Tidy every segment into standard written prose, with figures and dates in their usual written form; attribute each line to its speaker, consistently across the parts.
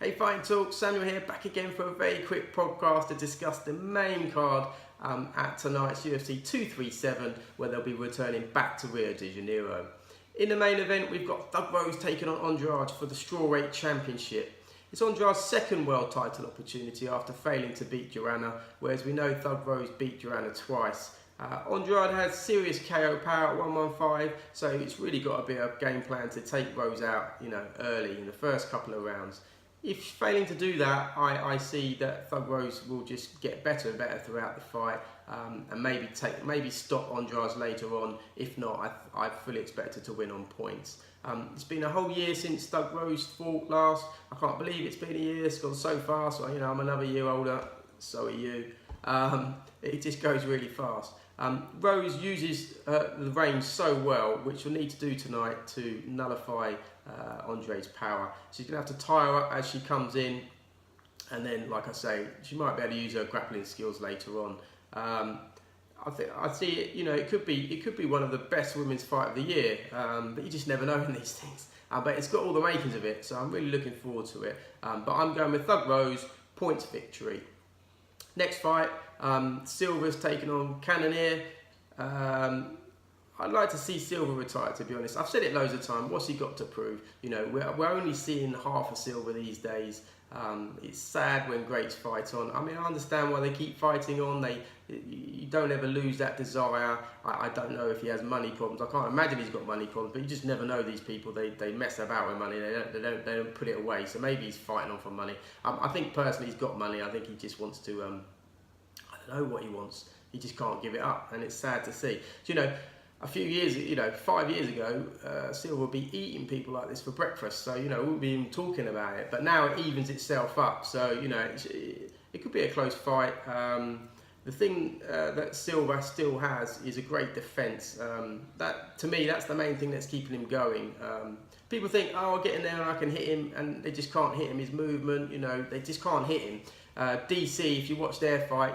Speaker 1: Hey Fighting Talk, Samuel here, back again for a very quick podcast to discuss the main card at tonight's UFC 237, where they'll be returning back to Rio de Janeiro. In the main event, we've got Thug Rose taking on Andrade for the strawweight championship. It's Andrade's second world title opportunity after failing to beat Joanna, whereas we know Thug Rose beat Joanna twice. Andrade has serious KO power at 115, so it's really got to be a game plan to take Rose out, early in the first couple of rounds. If failing to do that, I see that Thug Rose will just get better and better throughout the fight, and maybe stop Andrade later on. If not, I fully expect her to win on points. It's been a whole year since Thug Rose fought last. I can't believe it's been a year. It's gone so fast. I'm another year older. So are you. It just goes really fast. Rose uses the range so well, which we'll need to do tonight to nullify Andrade's power. She's going to have to tie her up as she comes in, and then, like I say, she might be able to use her grappling skills later on. I see it. It could be one of the best women's fight of the year, but you just never know in these things. But it's got all the makings of it, so I'm really looking forward to it. But I'm going with Thug Rose, points victory. Next fight, Silva's taking on Cannonier. I'd like to see Silva retire, to be honest. I've said it loads of times. What's he got to prove? We're only seeing half of Silva these days. It's sad when greats fight on. I understand why they keep fighting on. You don't ever lose that desire. I don't know if he has money problems. I can't imagine he's got money problems, but you just never know these people. They mess about with money. They don't put it away. So maybe he's fighting on for money. I think personally he's got money. I think he just wants to. I don't know what he wants. He just can't give it up, and it's sad to see. A few years, 5 years ago, Silva would be eating people like this for breakfast. So, we wouldn't be even talking about it. But now it evens itself up. So, it could be a close fight. The thing that Silva still has is a great defence. To me, that's the main thing that's keeping him going. People think, I'll get in there and I can hit him, and they just can't hit him. His movement, they just can't hit him. DC, if you watch their fight,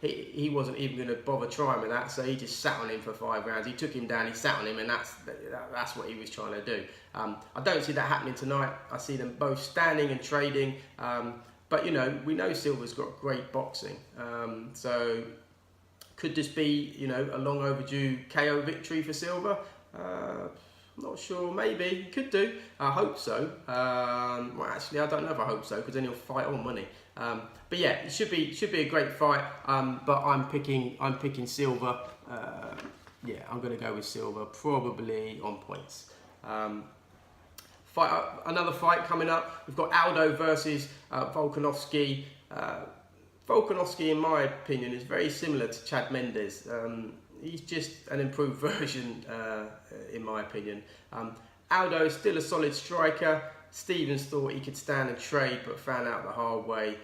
Speaker 1: he wasn't even going to bother trying with that, so he just sat on him for 5 rounds. He took him down, he sat on him, and that's what he was trying to do. I don't see that happening tonight. I see them both standing and trading, but we know Silva's got great boxing, so could this be a long overdue KO victory for Silva? I'm not sure, maybe, he could do. I hope so. Well, actually, I don't know if I hope so, because then he'll fight on, won't he? But yeah, it should be a great fight. But I'm picking Silva. Yeah, I'm going to go with Silva, probably on points. Another fight coming up. We've got Aldo versus Volkanovski. Volkanovski, in my opinion, is very similar to Chad Mendes. He's just an improved version, in my opinion. Aldo is still a solid striker. Stevens thought he could stand and trade, but found out the hard way.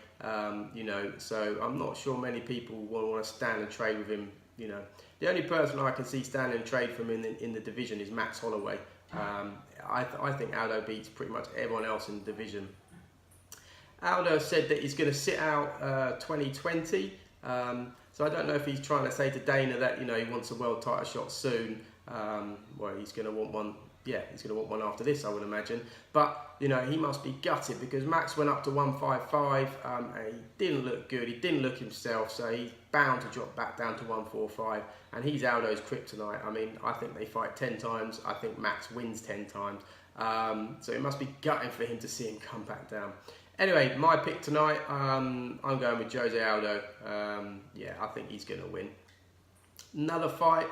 Speaker 1: So I'm not sure many people will want to stand and trade with him. The only person I can see stand and trade from in the division is Max Holloway. I think Aldo beats pretty much everyone else in the division. Aldo said that he's going to sit out 2020. So I don't know if he's trying to say to Dana that he wants a world title shot soon. Well, he's going to want one. Yeah, he's going to want one after this, I would imagine. But he must be gutted because Max went up to 155 and he didn't look good. He didn't look himself, so he's bound to drop back down to 145. And he's Aldo's kryptonite. I think they fight 10 times. I think Max wins 10 times. So it must be gutting for him to see him come back down. Anyway, my pick tonight, I'm going with Jose Aldo. Yeah, I think he's going to win. Another fight,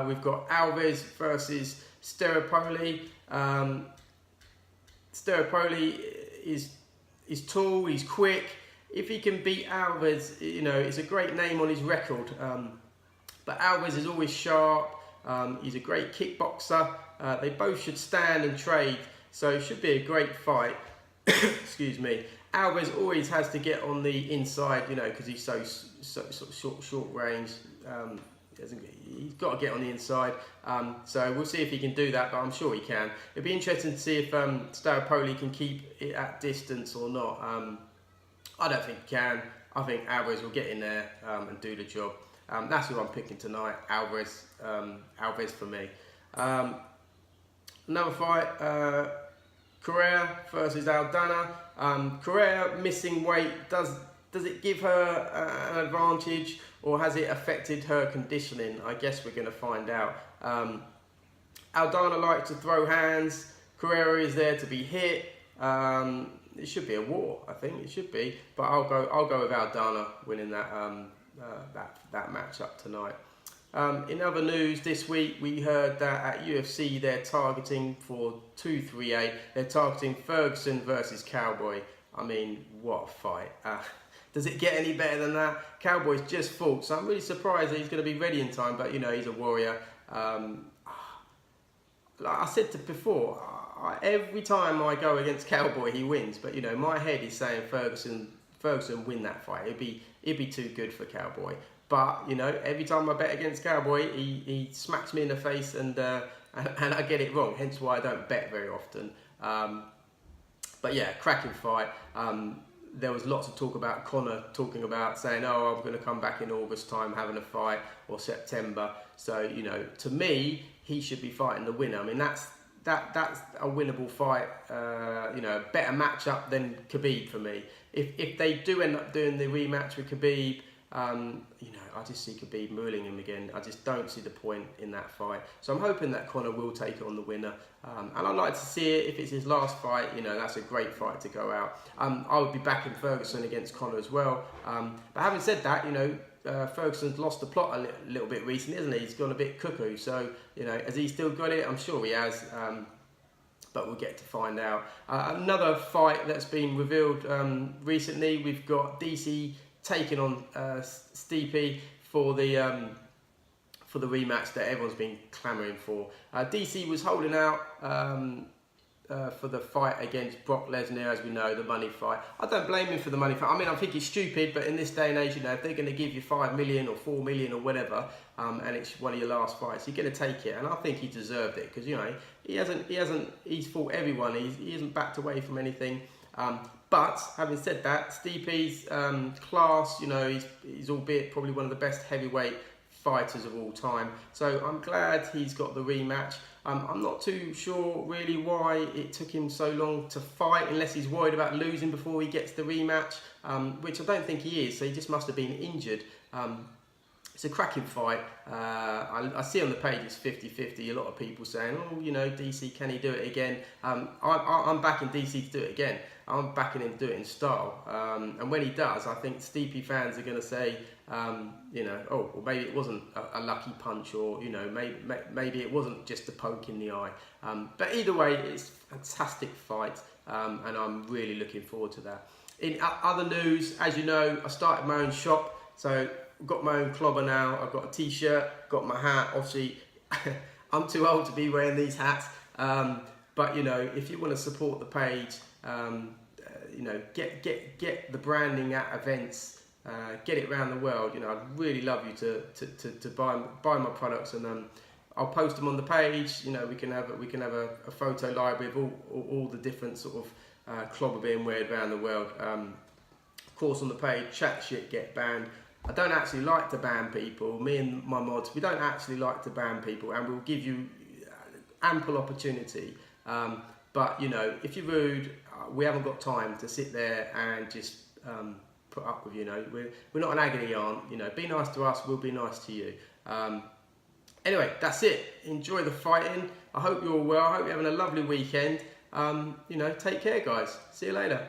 Speaker 1: we've got Alves versus Staropoli. Staropoli is tall, he's quick. If he can beat Alves, it's a great name on his record. But Alves is always sharp. He's a great kickboxer. They both should stand and trade, so it should be a great fight. Excuse me. Alves always has to get on the inside, because he's so short range. He's got to get on the inside. So we'll see if he can do that, but I'm sure he can. It'll be interesting to see if Staropoli can keep it at distance or not. I don't think he can. I think Alves will get in there and do the job. That's who I'm picking tonight, Alves for me. Another fight, Correa versus Aldana. Correa missing weight, does it give her an advantage, or has it affected her conditioning? I guess we're going to find out. Aldana likes to throw hands. Correa is there to be hit. It should be a war, I think it should be. But I'll go with Aldana winning that that matchup tonight. In other news this week, we heard that at UFC they're targeting for 238. They're targeting Ferguson versus Cowboy. I mean, what a fight! Does it get any better than that? Cowboy's just fought, so I'm really surprised that he's going to be ready in time. But you know, he's a warrior. Like I said before, every time I go against Cowboy, he wins. But you know, my head is saying Ferguson win that fight. It'd be too good for Cowboy. But you know, every time I bet against Cowboy, he smacks me in the face, and I get it wrong. Hence why I don't bet very often. But yeah, cracking fight. There was lots of talk about Conor talking about saying, "Oh, I'm going to come back in August time, having a fight, or September." So you know, to me, he should be fighting the winner. I mean, that's a winnable fight. You know, a better matchup than Khabib for me. If they do end up doing the rematch with Khabib, you know, I just see Khabib mulling him again. I just don't see the point in that fight. So I'm hoping that Conor will take on the winner. And I'd like to see it. If it's his last fight, you know, that's a great fight to go out. I would be backing Ferguson against Conor as well. But having said that, you know, Ferguson's lost the plot a little bit recently, isn't he? He's gone a bit cuckoo. So, you know, has he still got it? I'm sure he has. But we'll get to find out. Another fight that's been revealed recently, we've got DC taking on Stipe for the rematch that everyone's been clamouring for. DC was holding out for the fight against Brock Lesnar, as we know, the money fight. I don't blame him for the money fight. I mean, I think it's stupid, but in this day and age, you know, if they're going to give you 5 million or 4 million or whatever, and it's one of your last fights, you're going to take it. And I think he deserved it, because you know he's fought everyone. He hasn't backed away from anything. But having said that, Stipe's class, you know, he's albeit probably one of the best heavyweight fighters of all time. So I'm glad he's got the rematch. I'm not too sure really why it took him so long to fight, unless he's worried about losing before he gets the rematch, which I don't think he is. So he just must have been injured. It's a cracking fight. I see on the page it's 50-50. A lot of people saying, "Oh, you know, DC, can he do it again?" I'm backing DC to do it again. I'm backing him to do it in style. And when he does, I think Stipe fans are going to say, you know, "Oh, well, maybe it wasn't a lucky punch, or you know, maybe it wasn't just a poke in the eye." But either way, it's a fantastic fight, and I'm really looking forward to that. In other news, as you know, I started my own shop, so I've got my own clobber now. I've got a t-shirt, got my hat. Obviously, I'm too old to be wearing these hats. But you know, if you want to support the page, you know, get the branding at events, get it around the world. You know, I'd really love you to buy my products, and I'll post them on the page. You know, we can have a photo library of all the different sort of clobber being worn around the world. Of course, on the page, chat shit, get banned. I don't actually like to ban people. Me and my mods, we don't actually like to ban people, and we'll give you ample opportunity. But you know, if you're rude, we haven't got time to sit there and just put up with you. Know, we're not an agony aunt. You know, be nice to us, we'll be nice to you. Anyway, that's it. Enjoy the fighting. I hope you're all well. I hope you're having a lovely weekend. You know, take care, guys. See you later.